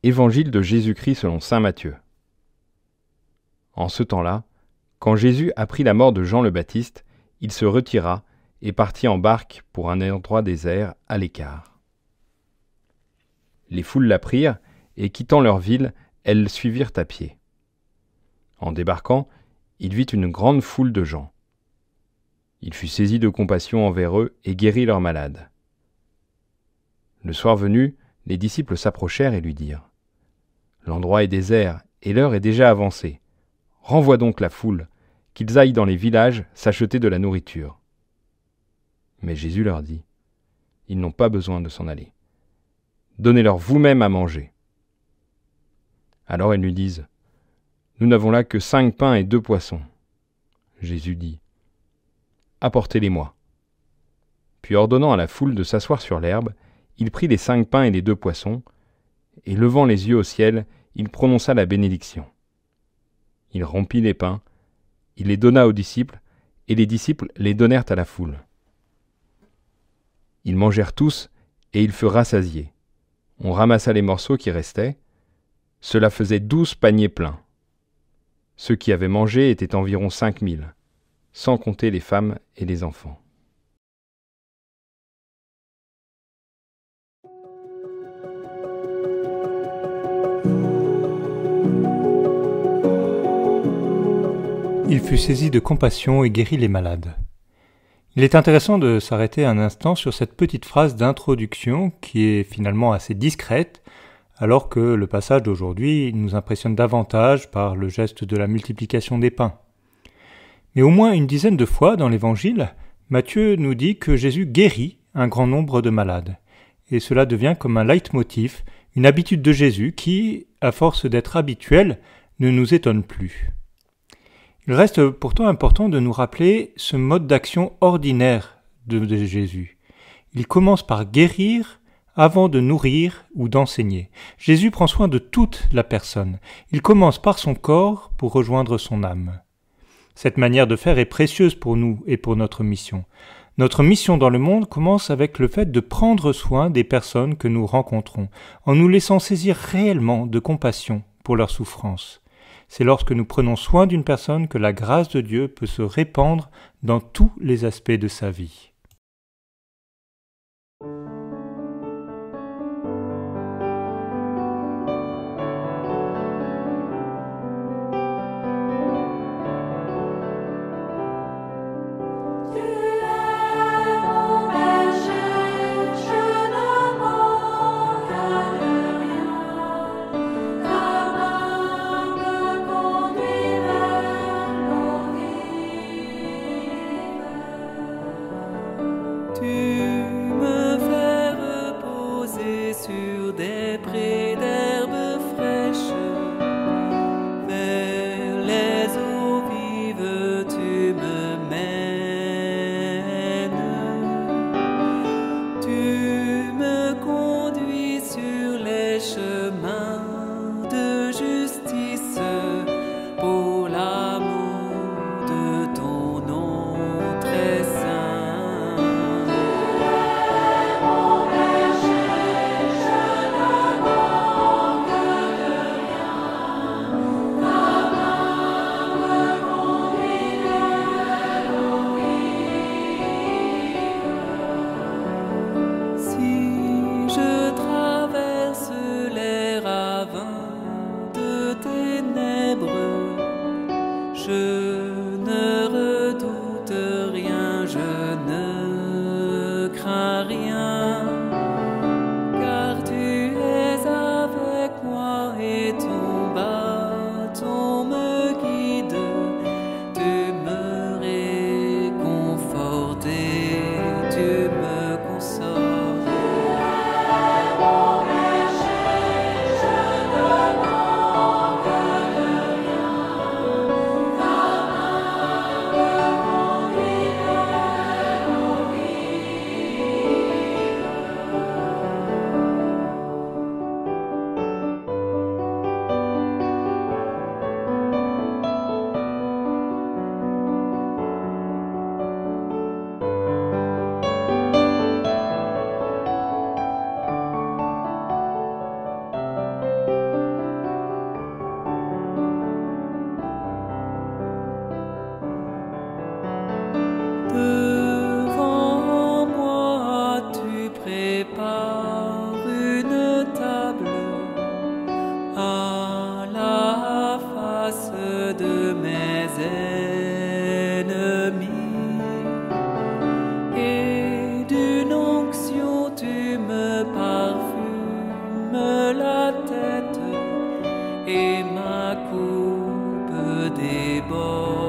Évangile de Jésus-Christ selon saint Matthieu. En ce temps-là, quand Jésus apprit la mort de Jean le Baptiste, il se retira et partit en barque pour un endroit désert à l'écart. Les foules l'apprirent et quittant leur ville, elles le suivirent à pied. En débarquant, il vit une grande foule de gens. Il fut saisi de compassion envers eux et guérit leurs malades. Le soir venu, les disciples s'approchèrent et lui dirent : « L'endroit est désert et l'heure est déjà avancée. Renvoie donc la foule, qu'ils aillent dans les villages s'acheter de la nourriture. » Mais Jésus leur dit : « Ils n'ont pas besoin de s'en aller. Donnez-leur vous-même à manger. » Alors ils lui disent : « Nous n'avons là que 5 pains et 2 poissons. » Jésus dit : « Apportez-les-moi. » Puis ordonnant à la foule de s'asseoir sur l'herbe, il prit les 5 pains et les 2 poissons, et levant les yeux au ciel, il prononça la bénédiction. Il rompit les pains, il les donna aux disciples, et les disciples les donnèrent à la foule. Ils mangèrent tous, et ils furent rassasiés. On ramassa les morceaux qui restaient. Cela faisait 12 paniers pleins. Ceux qui avaient mangé étaient environ 5000, sans compter les femmes et les enfants. Il fut saisi de compassion et guérit les malades. Il est intéressant de s'arrêter un instant sur cette petite phrase d'introduction qui est finalement assez discrète, alors que le passage d'aujourd'hui nous impressionne davantage par le geste de la multiplication des pains. Mais au moins une dizaine de fois dans l'Évangile, Matthieu nous dit que Jésus guérit un grand nombre de malades. Et cela devient comme un leitmotiv, une habitude de Jésus qui, à force d'être habituelle, ne nous étonne plus. Il reste pourtant important de nous rappeler ce mode d'action ordinaire de Jésus. Il commence par guérir avant de nourrir ou d'enseigner. Jésus prend soin de toute la personne. Il commence par son corps pour rejoindre son âme. Cette manière de faire est précieuse pour nous et pour notre mission. Notre mission dans le monde commence avec le fait de prendre soin des personnes que nous rencontrons, en nous laissant saisir réellement de compassion pour leurs souffrances. C'est lorsque nous prenons soin d'une personne que la grâce de Dieu peut se répandre dans tous les aspects de sa vie. Sur des prés d'herbes fraîches, vers les eaux vives tu me mènes. Tu me conduis sur les chemins de justice pour l'amour de ton nom très saint. Je ne redoute rien, je ne crains rien, car tu es avec moi et ton bâton me guide, tu me réconfortes et tu me consoles. face de mes ennemis. Et d'une onction tu me parfumes la tête et ma coupe déborde.